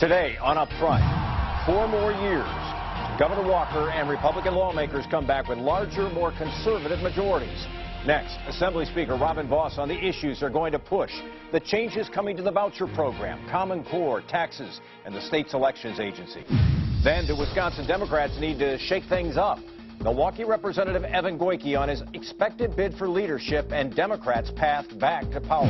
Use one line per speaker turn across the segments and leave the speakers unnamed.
Today on Upfront, 4 more years. Governor Walker and Republican lawmakers come back with larger, more conservative majorities. Next, Assembly Speaker Robin Vos on the issues they're going to push. The changes coming to the voucher program, Common Core, taxes, and the state's elections agency. Then the Wisconsin Democrats need to shake things up. Milwaukee Representative Evan Goyke on his expected bid for leadership and Democrats' path back to power.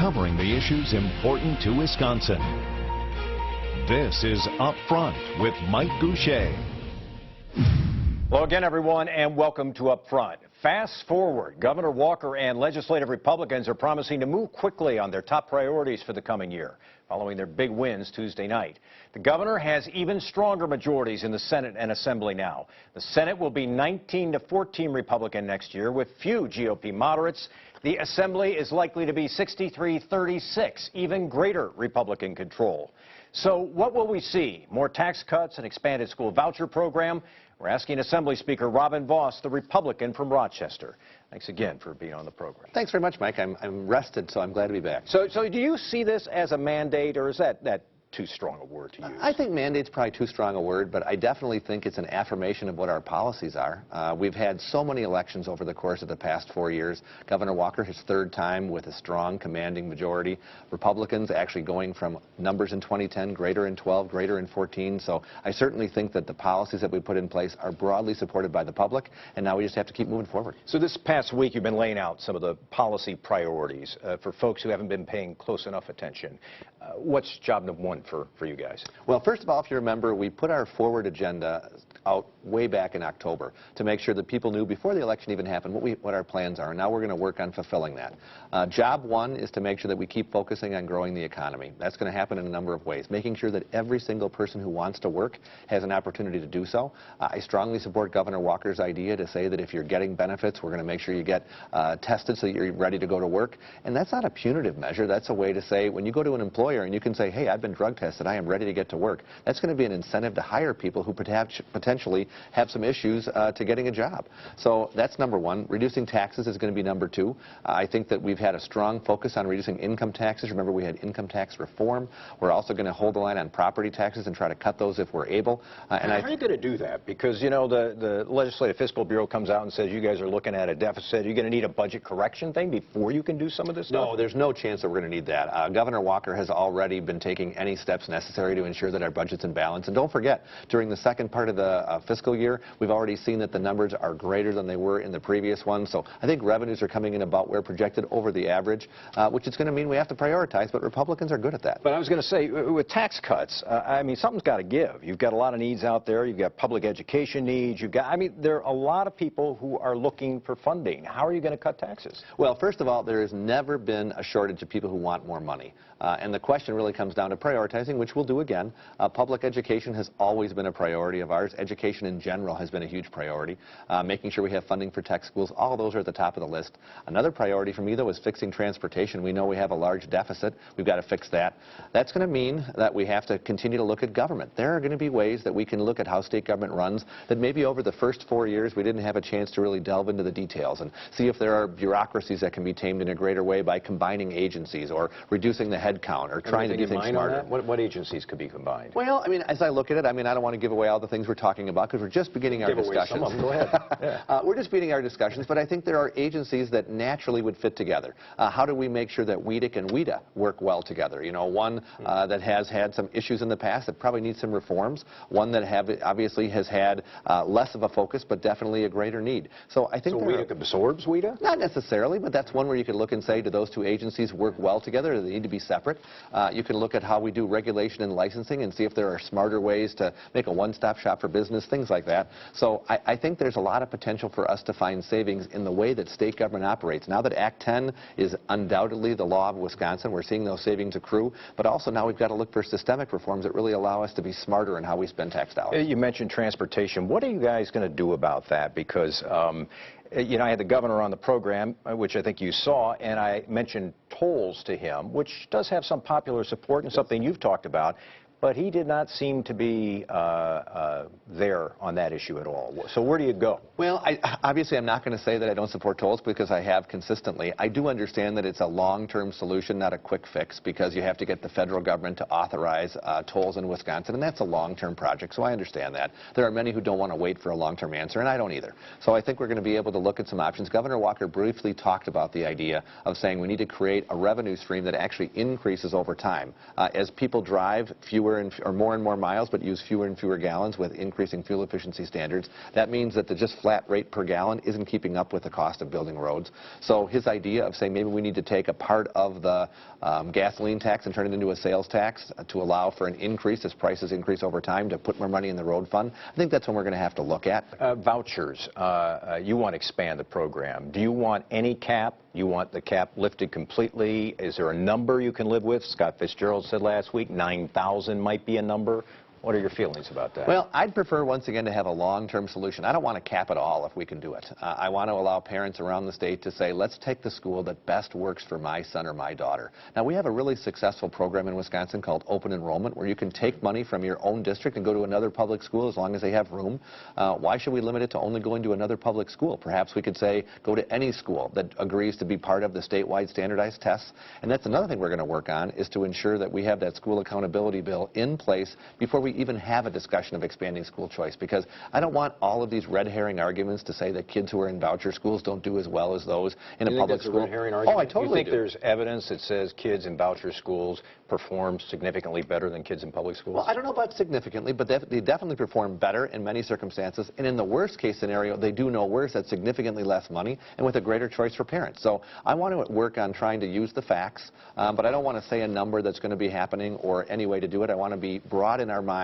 Covering the issues important to Wisconsin. This is Up Front with Mike Goucher.
Hello again, everyone, and welcome to Up Front. Fast forward, Governor Walker and legislative Republicans are promising to move quickly on their top priorities for the coming year, following their big wins Tuesday night. The governor has even stronger majorities in the Senate and Assembly now. The Senate will be 19-14 Republican next year, with few GOP moderates. The Assembly is likely to be 63-36, even greater Republican control. So what will we see? More tax cuts, an expanded school voucher program? We're asking Assembly Speaker Robin Vos, the Republican from Rochester. Thanks again for being on the program.
Thanks very much, Mike. I'm rested, so I'm glad to be back.
So do you see this as a mandate, or is that too strong a word to use?
I think mandate's probably too strong a word, but I definitely think it's an affirmation of what our policies are. We've had so many elections over the course of the past 4 years. Governor Walker, his third time with a strong, commanding majority. Republicans actually going from numbers in 2010, greater in 12, greater in 14. So I certainly think that the policies that we put in place are broadly supported by the public, and now we just have to keep moving forward.
So this past week, you've been laying out some of the policy priorities for folks who haven't been paying close enough attention. What's job number one for you guys?
Well, first of all, if you remember, we put our forward agenda out way back in October to make sure that people knew before the election even happened what our plans are. And now we're going to work on fulfilling that. Job one is to make sure that we keep focusing on growing the economy. That's going to happen in a number of ways, making sure that every single person who wants to work has an opportunity to do so. I strongly support Governor Walker's idea to say that if you're getting benefits, we're going to make sure you get tested so that you're ready to go to work. And that's not a punitive measure. That's a way to say when you go to an employer and you can say, hey, I've been drug tested, I am ready to get to work. That's going to be an incentive to hire people who potentially have some issues to getting a job. So that's number one. Reducing taxes is going to be number two. I think that we've had a strong focus on reducing income taxes. Remember, we had income tax reform. We're also going to hold the line on property taxes and try to cut those if we're able.
How are you going to do that? Because, you know, the Legislative Fiscal Bureau comes out and says you guys are looking at a deficit. Are you going to need a budget correction thing before you can do some of this stuff?
No, there's no chance that we're going to need that. Governor Walker has already been taking any steps necessary to ensure that our budget's in balance. And don't forget, during the second part of the fiscal year, we've already seen that the numbers are greater than they were in the previous one. So I think revenues are coming in about where projected over the average, which is going to mean we have to prioritize, but Republicans are good at that.
But I was going to say, with tax cuts, I mean, something's got to give. You've got a lot of needs out there. You've got public education needs. I mean, there are a lot of people who are looking for funding. How are you going to cut taxes?
Well, first of all, there has never been a shortage of people who want more money. And the question really comes down to prioritizing, which we'll do again. Public education has always been a priority of ours. Education in general has been a huge priority. Making sure we have funding for tech schools, all those are at the top of the list. Another priority for me, though, is fixing transportation. We know we have a large deficit. We've got to fix that. That's going to mean that we have to continue to look at government. There are going to be ways that we can look at how state government runs that maybe over the first 4 years we didn't have a chance to really delve into the details and see if there are bureaucracies that can be tamed in a greater way by combining agencies or reducing the head count or trying to do things smarter.
What agencies could be combined?
Well, I mean, as I look at it, I mean, I don't want to give away all the things we're talking about because we're just beginning our discussions.
Some of them. Go ahead. Yeah.
We're just beginning our discussions, but I think there are agencies that naturally would fit together. How do we make sure that WEDC and WEDA work well together? You know, one that has had some issues in the past that probably needs some reforms, one that obviously has had less of a focus, but definitely a greater need. So I think
WEDA absorbs WEDA?
Not necessarily, but that's one where you could look and say, do those two agencies work well together, or do they need to be separate? You can look at how we do regulation and licensing and see if there are smarter ways to make a one-stop shop for business, things like that. So I think there's a lot of potential for us to find savings in the way that state government operates. Now that Act 10 is undoubtedly the law of Wisconsin, we're seeing those savings accrue, but also now we've got to look for systemic reforms that really allow us to be smarter in how we spend tax dollars.
You mentioned transportation. What are you guys going to do about that? Because you know, I had the governor on the program, which I think you saw, and I mentioned tolls to him, which does have some popular support and something you've talked about. but he did not seem to be there on that issue at all. So where do you go?
Well, obviously I'm not going to say that I don't support tolls because I have consistently. I do understand that it's a long-term solution, not a quick fix, because you have to get the federal government to authorize tolls in Wisconsin, and that's a long-term project, so I understand that. There are many who don't want to wait for a long-term answer, and I don't either. So I think we're going to be able to look at some options. Governor Walker briefly talked about the idea of saying we need to create a revenue stream that actually increases over time. As people drive fewer or more and more miles but use fewer and fewer gallons with increasing fuel efficiency standards, that means that the just flat rate per gallon isn't keeping up with the cost of building roads. So his idea of saying maybe we need to take a part of the gasoline tax and turn it into a sales tax to allow for an increase as prices increase over time to put more money in the road fund, I think that's when we're going to have to look at.
Vouchers, you want to expand the program. Do you want any cap? You want the cap lifted completely? Is there a number you can live with? Scott Fitzgerald said last week 9,000 might be a number. What are your feelings about that?
Well, I'd prefer, once again, to have a long-term solution. I don't want to cap it all if we can do it. I want to allow parents around the state to say, let's take the school that best works for my son or my daughter. Now, we have a really successful program in Wisconsin called Open Enrollment, where you can take money from your own district and go to another public school as long as they have room. Why should we limit it to only going to another public school? Perhaps we could say, go to any school that agrees to be part of the statewide standardized tests. And that's another thing we're going to work on, is to ensure that we have that school accountability bill in place before we even have a discussion of expanding school choice, because I don't want all of these red herring arguments to say that kids who are in voucher schools don't do as well as those in a public school.
Red herring argument?
Oh, I totally
do. You think
do.
there's evidence that says kids in voucher schools perform significantly better than kids in public schools?
Well, I don't know about significantly, but they definitely perform better in many circumstances, and in the worst case scenario, they do no worse at significantly less money and with a greater choice for parents. So I want to work on trying to use the facts, but I don't want to say a number that's going to be happening or any way to do it. I want to be broad in our minds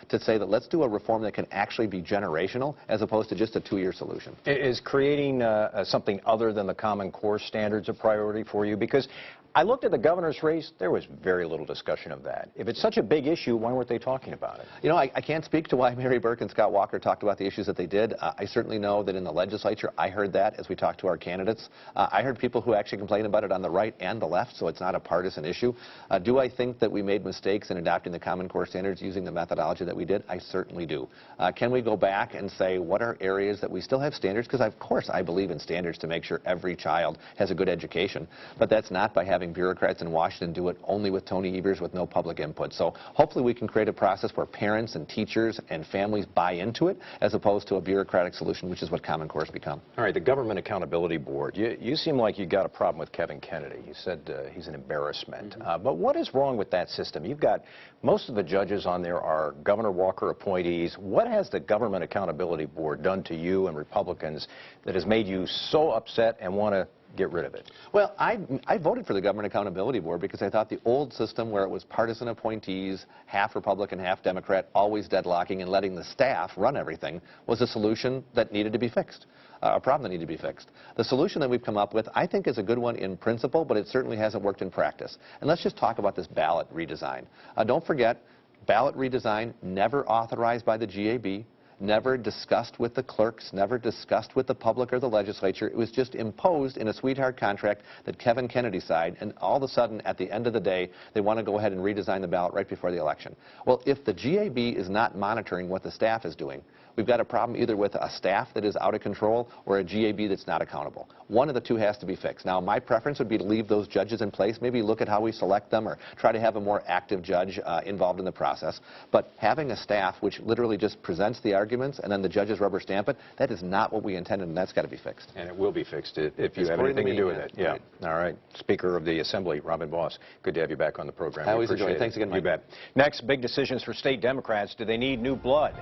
to say that let's do a reform that can actually be generational as opposed to just a 2-year solution.
Is creating something other than the Common Core standards a priority for you? Because I looked at the governor's race, there was very little discussion of that. If it's such a big issue, why weren't they talking about it?
You know, I can't speak to why Mary Burke and Scott Walker talked about the issues that they did. I certainly know that in the legislature, I heard that as we talked to our candidates. I heard people who actually complained about it on the right and the left, so it's not a partisan issue. Do I think that we made mistakes in adopting the Common Core standards using the methodology that we did? I certainly do. Can we go back and say what are areas that we still have standards? Because of course I believe in standards to make sure every child has a good education, but that's not by having bureaucrats in Washington do it only with Tony Evers with no public input. So hopefully we can create a process where parents and teachers and families buy into it as opposed to a bureaucratic solution, which is what Common Core has become.
All right, the Government Accountability Board. You seem like you got a problem with Kevin Kennedy. You said he's an embarrassment. But what is wrong with that system? You've got most of the judges on there are Governor Walker appointees. What has the Government Accountability Board done to you and Republicans that has made you so upset and want to get rid of it?
Well, I voted for the Government Accountability Board because I thought the old system where it was partisan appointees, half Republican, half Democrat, always deadlocking and letting the staff run everything was a solution that needed to be fixed. A problem that needed to be fixed. The solution that we've come up with, I think, is a good one in principle, but it certainly hasn't worked in practice. And let's just talk about this ballot redesign. Don't forget, ballot redesign never authorized by the GAB, never discussed with the clerks, never discussed with the public or the legislature. It was just imposed in a sweetheart contract that Kevin Kennedy signed, and all of a sudden, at the end of the day, they want to go ahead and redesign the ballot right before the election. Well, if the GAB is not monitoring what the staff is doing, we've got a problem either with a staff that is out of control or a GAB that's not accountable. One of the two has to be fixed. Now, my preference would be to leave those judges in place, maybe look at how we select them or try to have a more active judge involved in the process. But having a staff which literally just presents the arguments and then the judges rubber stamp it, that is not what we intended, and that's got to be fixed.
And it will be fixed if you have anything to do with it. Yeah.
Right.
All right. Speaker of the Assembly, Robin Boss, good to have you back on the program.
I always enjoy it. Thanks again, Mike.
You bet. Next, big decisions for state Democrats. Do they need new blood?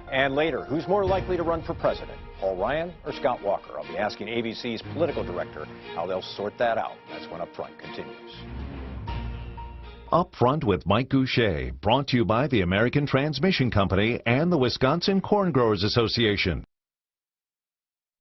And later, who's more likely to run for president, Paul Ryan or Scott Walker? I'll be asking ABC's political director how they'll sort that out. That's when Up Front continues.
Up Front with Mike Goucher, brought to you by the American Transmission Company and the Wisconsin Corn Growers Association.